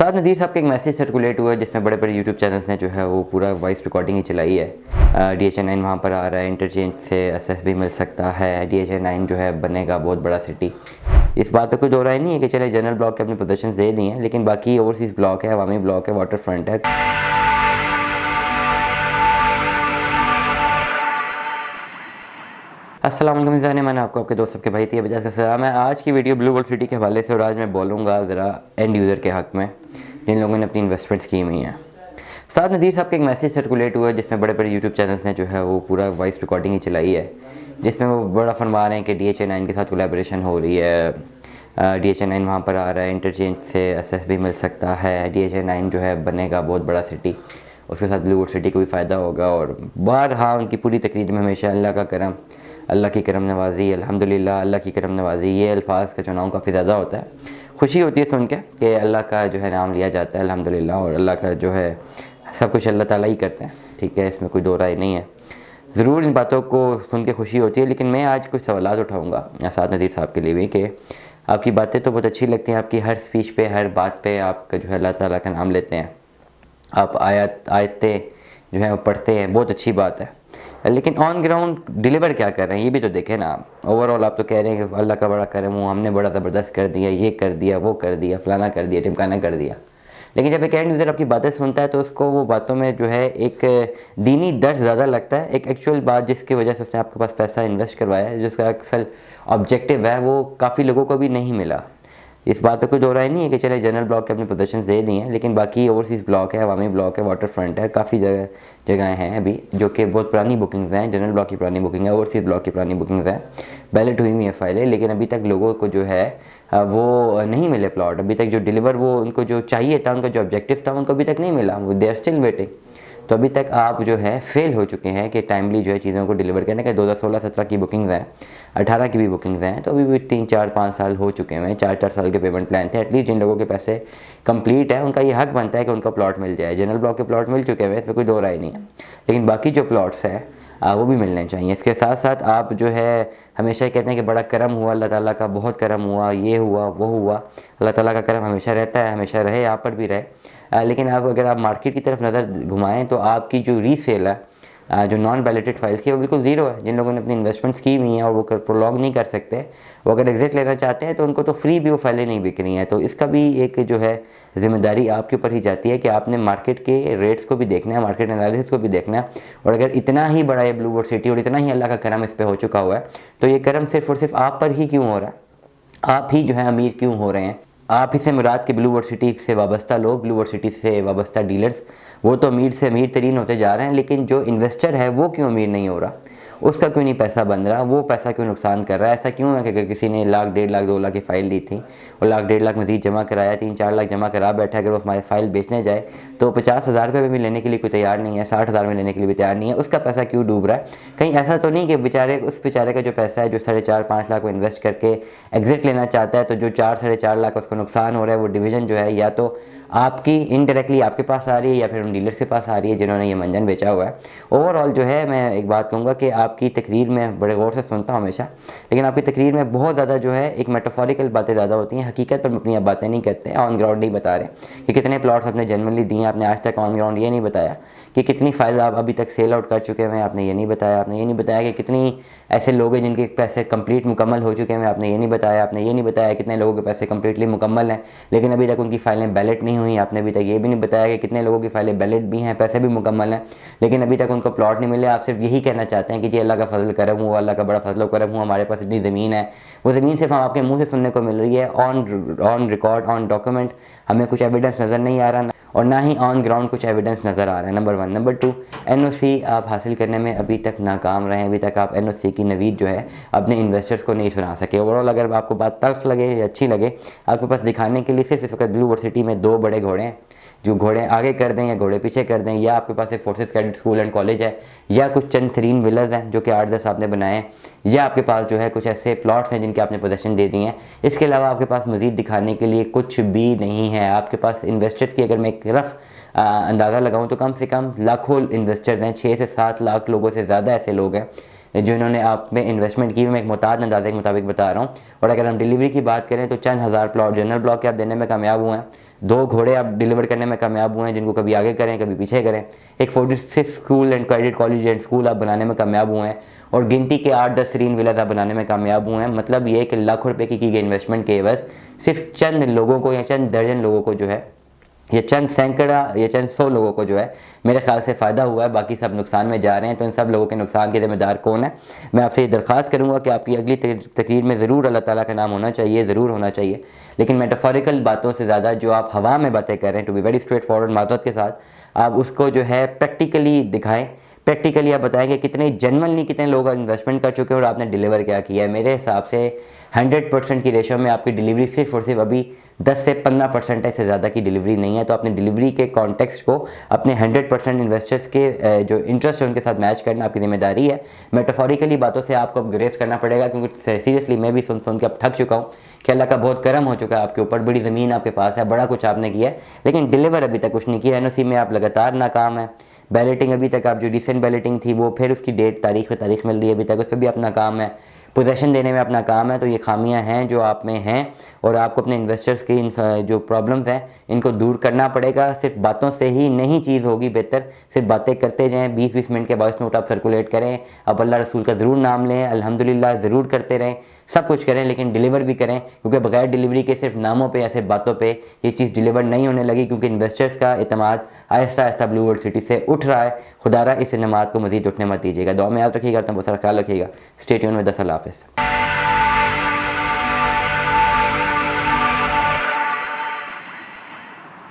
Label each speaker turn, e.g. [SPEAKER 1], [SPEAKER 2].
[SPEAKER 1] साथ नज़ीर साहब का एक मैसेज सर्कुलेट हुआ है जिसमें बड़े बड़े यूट्यूब चैनल्स ने जो है वो पूरा वॉइस रिकॉर्डिंग ही चलाई है। DHA9 वहाँ पर आ रहा है, इंटरचेंज से एसेस भी मिल सकता है। DHA9 जो है बनेगा बहुत बड़ा सिटी। इस बात पे कोई दो राय नहीं है कि चले जनरल ब्लॉक के अपने पोजीशन दे दी हैं, लेकिन बाकी ओवरसीज़ ब्लॉक है, अवामी ब्लॉक है, वाटर फ्रंट है। अस्सलाम वालेकुम जाने मैंने आपको आपके दोस्त सबके भाई तिया बजाज का सलाम है। आज की वीडियो ब्लू वर्ल्ड सिटी के हवाले से और आज मैं बोलूँगा ज़रा एंड यूज़र के हक़ में जिन लोगों ने अपनी इन्वेस्टमेंट्स की हुई हैं। साथ नज़ीर साहब का एक मैसेज सर्कुलेट हुआ है जिसमें बड़े बड़े यूट्यूब चैनल्स ने जो है वो पूरा वॉइस रिकॉर्डिंग ही चलाई है, जिसमें वो बड़ा फरमा रहे हैं कि DHA9 के साथ कोलैबोरेशन हो रही है। DHA9 वहाँ पर आ रहा है, इंटरचेंज से एसेस भी मिल सकता है। DHA9 जो है बनेगा बहुत बड़ा सिटी, उसके साथ ब्लू वर्ल्ड सिटी को भी फ़ायदा होगा। और बार हाँ उनकी पूरी तकरीर में हमेशा अल्लाह का करम, अल्लाह की करम नवाजी, अल्हम्दुलिल्लाह अल्लाह की करम नवाजी, ये अल्फाज का चुनाव काफ़ी ज़्यादा होता है। खुशी होती है सुन के कि अल्लाह का जो है नाम लिया जाता है अल्हम्दुलिल्लाह, और अल्लाह का जो है सब कुछ अल्लाह ताला ही करते हैं, ठीक है, इसमें कोई दो राय नहीं है। ज़रूर इन बातों को सुन के खुशी होती है, लेकिन मैं आज कुछ सवालात उठाऊँगा साथ नज़ीर साहब के लिए भी कि आपकी बातें तो बहुत अच्छी लगती हैं, आपकी हर स्पीच पे हर बात पे आपका जो है अल्लाह ताला का नाम लेते हैं, आप आयतें जो है वो पढ़ते हैं, बहुत अच्छी बात है, लेकिन ऑन ग्राउंड डिलीवर क्या कर रहे हैं ये भी तो देखें ना। ओवरऑल आप तो कह रहे हैं कि अल्लाह का बड़ा करम हो, हमने बड़ा ज़बरदस्त कर दिया, ये कर दिया, वो कर दिया, फलाना कर दिया, टिमकाना कर दिया, लेकिन जब एक एंड यूज़र आपकी बातें सुनता है तो उसको वो बातों में जो है एक दीनी दर्ज ज़्यादा लगता है। एक एक्चुअल बात जिसकी वजह से उसने आपके पास पैसा इन्वेस्ट करवाया है, जिसका अक्सर ऑब्जेक्टिव है, वो काफ़ी लोगों को भी नहीं मिला। इस बात पे कोई दो राय नहीं है कि चले जनरल ब्लॉक के अपने पोजीशन दे दी हैं, लेकिन बाकी ओवरसीज़ ब्लॉक है, अवामी ब्लॉक है, वाटर फ्रंट है, काफ़ी जगहें हैं अभी जो कि बहुत पुरानी बुकिंग्स हैं। जनरल ब्लॉक की पुरानी बुकिंग है, ओवरसीज़ ब्लॉक की पुरानी बुकिंग्स हैं, बैलेट हुई हुई है फाइलें, लेकिन अभी तक लोगों को जो है वो नहीं मिले प्लॉट। अभी तक जो डिलीवर वो उनको जो चाहिए था, उनका जो ऑब्जेक्टिव था, उनको अभी तक नहीं मिला, वो दे आर स्टिल वेटिंग। तो अभी तक आप जो है फेल हो चुके हैं कि टाइमली जो है चीज़ों को डिलीवर करने का। 2016-17 की बुकिंग्स हैं, 18 की भी बुकिंग्स हैं, तो अभी भी 3-4-5 साल हो चुके हैं, 4-4 साल के पेमेंट प्लान थे। एटलीस्ट जिन लोगों के पैसे कंप्लीट है उनका ये हक बनता है कि उनका प्लॉट मिल जाए। जनरल ब्लॉक के प्लॉट मिल चुके हैं, इसमें कोई दो राय नहीं है, लेकिन बाकी जो प्लॉट्स हैं वो भी मिलने चाहिए। इसके साथ साथ आप जो है हमेशा कहते हैं कि बड़ा करम हुआ, अल्लाह ताला का बहुत करम हुआ, ये हुआ वो हुआ। अल्लाह ताला का करम हमेशा रहता है, हमेशा रहे, यहाँ पर भी रहे। लेकिन आप अगर आप मार्केट की तरफ नज़र घुमाएं तो आपकी जो रीसेल है, जो नॉन बैलेटेड फाइल्स की, वो बिल्कुल ज़ीरो है। जिन लोगों ने अपनी इन्वेस्टमेंट्स की हुई हैं और वो प्रोलॉन्ग नहीं कर सकते, वो अगर एग्जिट लेना चाहते हैं तो उनको तो फ्री भी वो फाइलें नहीं बिक रही हैं। तो इसका भी एक जो है ज़िम्मेदारी आपके ऊपर ही जाती है कि आपने मार्केट के रेट्स को भी देखना है, मार्केट एनालिसिस को भी देखना है। और अगर इतना ही बड़ा ये ब्लू वर्ल्ड सिटी और इतना ही अल्लाह का करम इस पर हो चुका हुआ है, तो ये करम सिर्फ और सिर्फ आप पर ही क्यों हो रहा है? आप ही जो है अमीर क्यों हो रहे हैं? आप ही से मुराद के ब्लू वर्ल्ड सिटी से वाबस्ता लोग, ब्लू वर्ल्ड सिटी से वाबस्ता डीलर्स, वो तो अमीर से अमीर तरीन होते जा रहे हैं, लेकिन जो इन्वेस्टर है वो क्यों अमीर नहीं हो रहा? उसका क्यों नहीं पैसा बन रहा? वो पैसा क्यों नुकसान कर रहा है? ऐसा क्यों है कि अगर किसी ने 1 लाख 1.5 लाख 2 लाख की फ़ाइल दी थी और 1 लाख 1.5 लाख मज़ीद जमा कराया, 3-4 लाख जमा करा बैठा, अगर वो हमारी फ़ाइल बेचने जाए तो 50,000 रुपये भी लेने के लिए कोई तैयार नहीं है, 60,000 में लेने के लिए भी तैयार नहीं है। उसका पैसा क्यों डूब रहा है? कहीं ऐसा तो नहीं कि उस बेचारे का जो पैसा है, जो 4.5-5 लाख को इन्वेस्ट करके एग्जिट लेना चाहता है, तो जो 4-4.5 लाख उसको नुकसान हो रहा है, वो डिवीज़न जो है या तो आपकी इनडायरेक्टली आपके पास आ रही है या फिर उन डीलर्स के पास आ रही है जिन्होंने ये मंजन बेचा हुआ है। ओवरऑल जो है मैं एक बात कहूँगा कि आपकी तकरीर में बड़े गौर से सुनता हूँ हमेशा, लेकिन आपकी तकरीर में बहुत ज़्यादा जो है एक मेटाफोरिकल बातें ज़्यादा होती हैं, हकीकत पर अपनी आप बातें नहीं करते हैं, ऑन ग्राउंड नहीं बता रहे कि कितने प्लॉट्स आपने जनरली दिए। आपने आज तक ऑन ग्राउंड ये नहीं बताया कि कितनी फाइल आप अभी तक सेल आउट कर चुके हैं, आपने ये नहीं बताया। आपने ये नहीं बताया कि कितनी ऐसे लोग हैं जिनके पैसे कंप्लीट मुकम्मल हो चुके हैं, आपने ये नहीं बताया। आपने ये नहीं बताया कितने लोगों के पैसे कंप्लीटली मुकम्मल हैं लेकिन अभी तक उनकी फ़ाइलें बैलेट नहीं हुई। आपने अभी तक ये भी नहीं बताया कि कितने लोगों की फ़ाइलें बैलेट भी हैं, पैसे भी मुकम्मल हैं, लेकिन अभी तक उनको प्लॉट नहीं मिले। आप सिर्फ यही कहना चाहते हैं कि जी अल्लाह का फजल करम हुआ, अल्लाह का बड़ा फजल करम हुआ, हमारे पास इतनी ज़मीन है। वो ज़मीन सिर्फ हम आपके मुँह से सुनने को मिल रही है, ऑन रिकॉर्ड, ऑन डॉक्यूमेंट हमें कुछ एविडेंस नज़र नहीं आ रहा, और ना ही ऑन ग्राउंड कुछ एविडेंस नज़र आ रहा है। नंबर 1। नंबर 2, NOC आप हासिल करने में अभी तक नाकाम रहे हैं। अभी तक आप NOC की नवीद जो है अपने इन्वेस्टर्स को नहीं सुना सके। ओवरऑल अगर आपको बात तल्ख लगे या अच्छी लगे, आपके पास दिखाने के लिए सिर्फ इस वक्त ब्लू वर्ल्ड सिटी में 2 बड़े घोड़े हैं, जो घोड़े आगे कर दें या घोड़े पीछे कर दें, या आपके पास एक forces cadet school and college है, या कुछ चंद 3 विलाज हैं जो कि 8-10 आपने बनाए हैं, या आपके पास जो है कुछ ऐसे प्लॉट्स हैं जिनके आपने पोजीशन दे दी हैं। इसके अलावा आपके पास मज़ीद दिखाने के लिए कुछ भी नहीं है। आपके पास इन्वेस्टर्स की अगर मैं एक रफ़ अंदाज़ा लगाऊं तो कम से कम लाखों इन्वेस्टर हैं, 6 से 7 लाख लोगों से ज़्यादा ऐसे लोग हैं जिन्होंने आप में इन्वेस्टमेंट की। मैं एक मुताद अंदाजे के मुताबिक बता रहा हूँ। और अगर हम डिलीवरी की बात करें तो चंद हज़ार प्लॉट जनरल ब्लॉक के आप देने में कामयाब हुए हैं, 2 घोड़े आप डिलीवर करने में कामयाब हुए हैं, जिनको कभी आगे करें कभी पीछे करें। एक 46 school and credit college and school आप बनाने में कामयाब हुए हैं, और गिनती के 8-10 सीरीन विलास आप बनाने में कामयाब हुए हैं। मतलब ये कि लाखों रुपए की गई इन्वेस्टमेंट के बस सिर्फ चंद लोगों को या चंद दर्जन लोगों को जो है, ये चंद सैकड़ा या चंद 100 लोगों को जो है मेरे ख्याल से फ़ायदा हुआ है, बाकी सब नुकसान में जा रहे हैं। तो इन सब लोगों के नुकसान के ज़िम्मेदार कौन है? मैं आपसे ये दरख्वास्त करूँगा कि आपकी अगली तकरीर में ज़रूर अल्लाह ताला का नाम होना चाहिए, ज़रूर होना चाहिए, लेकिन मेटाफोरिकल बातों से ज़्यादा जो आप हवा में बातें कर रहे हैं, to be very straight forward माजरत के साथ, आप उसको जो है प्रैक्टिकली दिखाएँ। प्रैक्टिकली आप बताएंगे कितने जनरली कितने लोग इन्वेस्टमेंट कर चुके हैं और आपने डिलीवर क्या किया है। मेरे हिसाब से 100% की रेशो में आपकी डिलीवरी सिर्फ और सिर्फ अभी 10 से 15% से ज़्यादा की डिलीवरी नहीं है। तो अपनी डिलीवरी के कॉन्टेक्स्ट को अपने 100% इन्वेस्टर्स के जो इंटरेस्ट है उनके साथ मैच करना आपकी जिम्मेदारी है। मेटाफोरिकली बातों से आपको अब ग्रेस करना पड़ेगा, क्योंकि सीरियसली मैं भी सुन के अब थक चुका हूँ कि अल्लाह का बहुत करम हो चुका है आपके ऊपर, बड़ी ज़मीन आपके पास है, बड़ा कुछ आपने किया है, लेकिन डिलीवर अभी तक कुछ नहीं किया। एनओसी में आप लगातार नाकाम है। बैलेटिंग अभी तक आप जो रिसेंट बैलेटिंग थी वो फिर उसकी डेट तारीख पे तारीख मिल रही है, अभी तक उस पर भी अपना काम है। पोजेशन देने में अपना काम है। तो ये खामियां हैं जो आप में हैं, और आपको अपने इन्वेस्टर्स की इन जो प्रॉब्लम्स हैं इनको दूर करना पड़ेगा। सिर्फ बातों से ही नहीं चीज़ होगी बेहतर, सिर्फ बातें करते जाएं। 20-20 मिनट के वॉइस नोट आप सर्कुलेट करें, अब अल्लाह रसूल का ज़रूर नाम लें, अल्हम्दुलिल्लाह ज़रूर करते रहें, सब कुछ करें, लेकिन डिलीवर भी करें, क्योंकि बगैर डिलीवरी के सिर्फ नामों पे या सिर्फ बातों पे ये चीज़ डिलीवर नहीं होने लगी, क्योंकि इन्वेस्टर्स का एतमाद Aahista Aahista blue world city से उठ रहा है। खुदारा इस नमाज को मज़ीद उठने मत दीजिएगा। दुआ में याद रखिएगा, अपना बहुत सारा ख्याल रखिएगा। Stay tune with us. अल्लाह हाफ़िज़।